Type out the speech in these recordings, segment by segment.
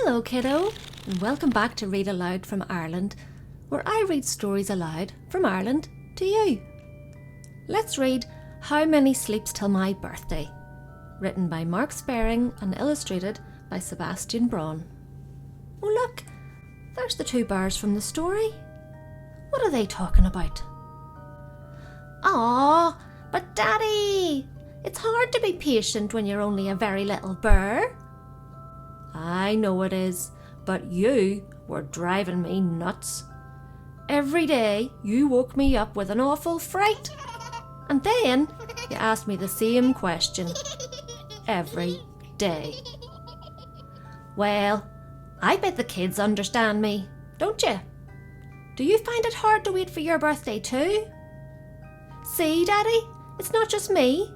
Hello kiddo, and welcome back to Read Aloud from Ireland, where I read stories aloud from Ireland to you. Let's read How Many Sleeps Till My Birthday, written by Mark Sparing and illustrated by Sebastian Braun. Oh look, there's the two bears from the story. What are they talking about? Aw, but Daddy, it's hard to be patient when you're only a very little bear. I know it is, but you were driving me nuts. Every day you woke me up with an awful fright, and then you asked me the same question every day. Well, I bet the kids understand me, don't you? Do you find it hard to wait for your birthday too? See, Daddy, it's not just me.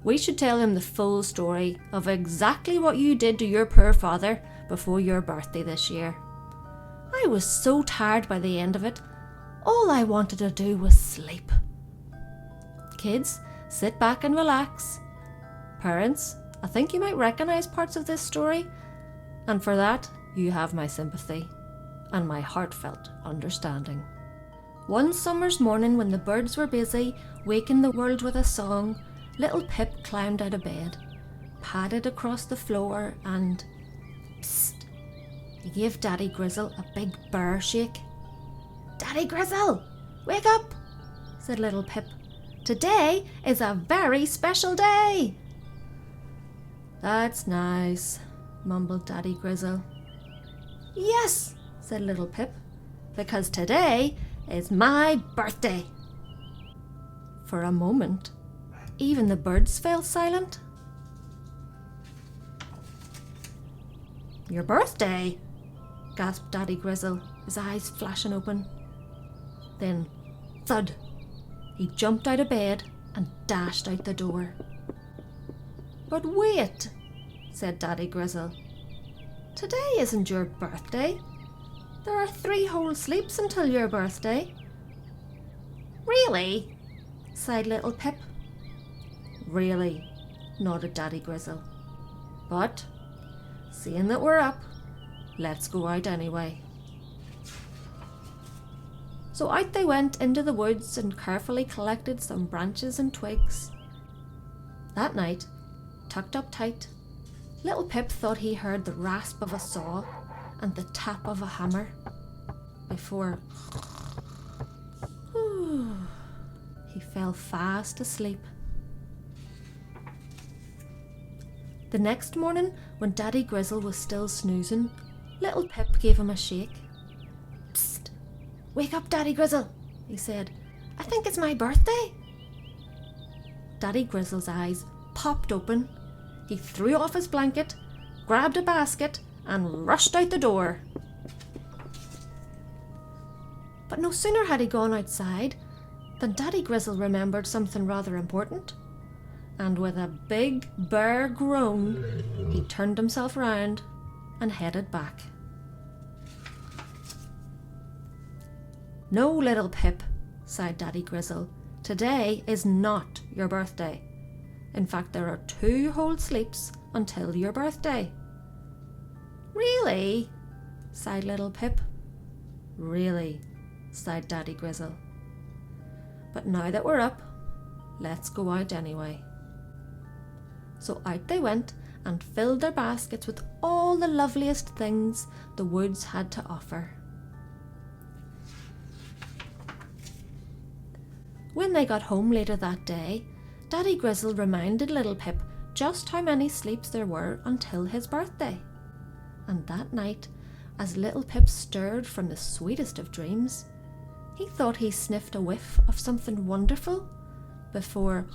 We should tell him the full story of exactly what you did to your poor father before your birthday this year. I was so tired by the end of it. All I wanted to do was sleep. Kids, sit back and relax. Parents, I think you might recognise parts of this story, and for that, you have my sympathy and my heartfelt understanding. One summer's morning when the birds were busy waking the world with a song, little Pip climbed out of bed, padded across the floor and... Psst! He gave Daddy Grizzle a big bear shake. Daddy Grizzle, wake up, said little Pip. Today is a very special day. That's nice, mumbled Daddy Grizzle. Yes, said little Pip, because today is my birthday. For a moment, even the birds fell silent. Your birthday? Gasped Daddy Grizzle, his eyes flashing open. Then, thud, he jumped out of bed and dashed out the door. But wait, said Daddy Grizzle. Today isn't your birthday. There are 3 whole sleeps until your birthday. Really? Sighed little Pip. Really, nodded Daddy Grizzle. But, seeing that we're up, let's go out anyway. So out they went into the woods and carefully collected some branches and twigs. That night, tucked up tight, little Pip thought he heard the rasp of a saw and the tap of a hammer before he fell fast asleep. The next morning, when Daddy Grizzle was still snoozing, little Pip gave him a shake. Psst! Wake up, Daddy Grizzle, he said. I think it's my birthday. Daddy Grizzle's eyes popped open. He threw off his blanket, grabbed a basket, and rushed out the door. But no sooner had he gone outside than Daddy Grizzle remembered something rather important. And with a big bear groan, he turned himself round and headed back. No, little Pip, sighed Daddy Grizzle. Today is not your birthday. In fact, there are 2 whole sleeps until your birthday. Really? Sighed little Pip. Really, sighed Daddy Grizzle. But now that we're up, let's go out anyway. So out they went and filled their baskets with all the loveliest things the woods had to offer. When they got home later that day, Daddy Grizzle reminded little Pip just how many sleeps there were until his birthday. And that night, as little Pip stirred from the sweetest of dreams, he thought he sniffed a whiff of something wonderful before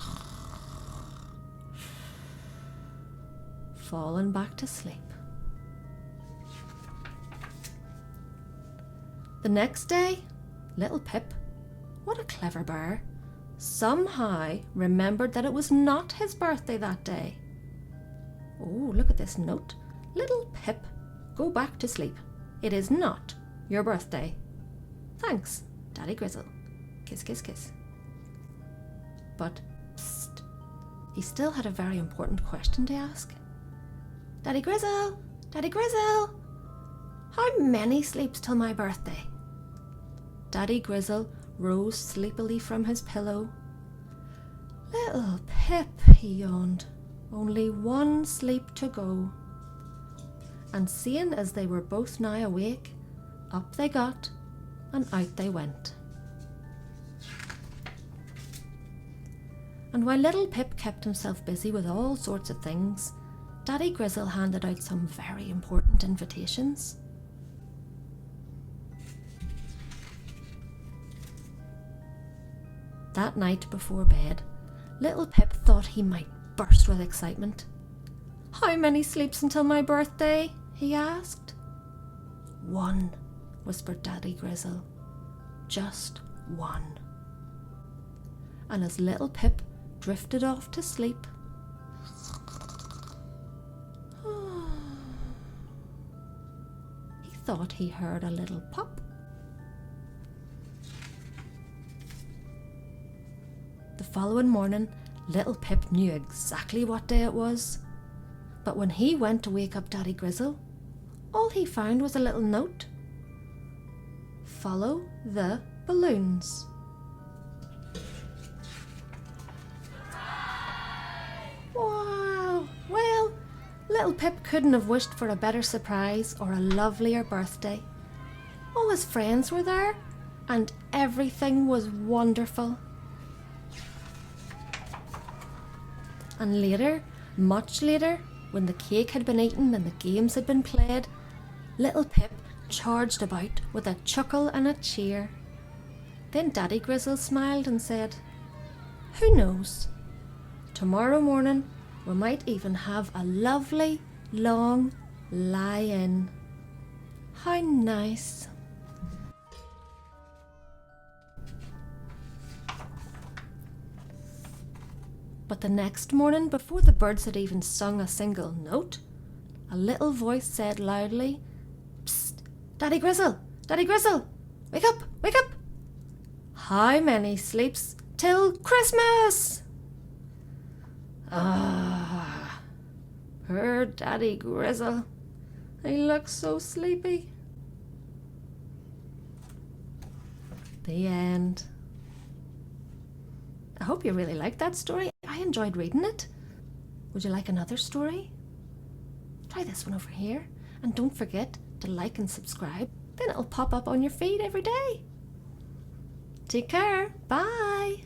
fallen back to sleep. The next day, little Pip, what a clever bear, somehow remembered that it was not his birthday that day. Oh, look at this note. Little Pip, go back to sleep. It is not your birthday. Thanks, Daddy Grizzle. Kiss, kiss, kiss. But, psst, he still had a very important question to ask. Daddy Grizzle! Daddy Grizzle! How many sleeps till my birthday? Daddy Grizzle rose sleepily from his pillow. Little Pip, he yawned, only one sleep to go. And seeing as they were both now awake, up they got and out they went. And while little Pip kept himself busy with all sorts of things, Daddy Grizzle handed out some very important invitations. That night before bed, little Pip thought he might burst with excitement. How many sleeps until my birthday? He asked. 1, whispered Daddy Grizzle. Just 1. And as little Pip drifted off to sleep, he thought he heard a little pop. The following morning, little Pip knew exactly what day it was. But when he went to wake up Daddy Grizzle, all he found was a little note. Follow the balloons. Wow! Well, little Pip couldn't have wished for a better surprise or a lovelier birthday. All his friends were there, and everything was wonderful. And later, much later, when the cake had been eaten and the games had been played, little Pip charged about with a chuckle and a cheer. Then Daddy Grizzle smiled and said, "Who knows? Tomorrow morning we might even have a lovely, long lie-in. How nice." But the next morning, before the birds had even sung a single note, a little voice said loudly, "Psst! Daddy Grizzle! Daddy Grizzle! Wake up! Wake up! How many sleeps till Christmas?" Ah, poor Daddy Grizzle. He looks so sleepy. The end. I hope you really liked that story. I enjoyed reading it. Would you like another story? Try this one over here. And don't forget to like and subscribe. Then it'll pop up on your feed every day. Take care. Bye.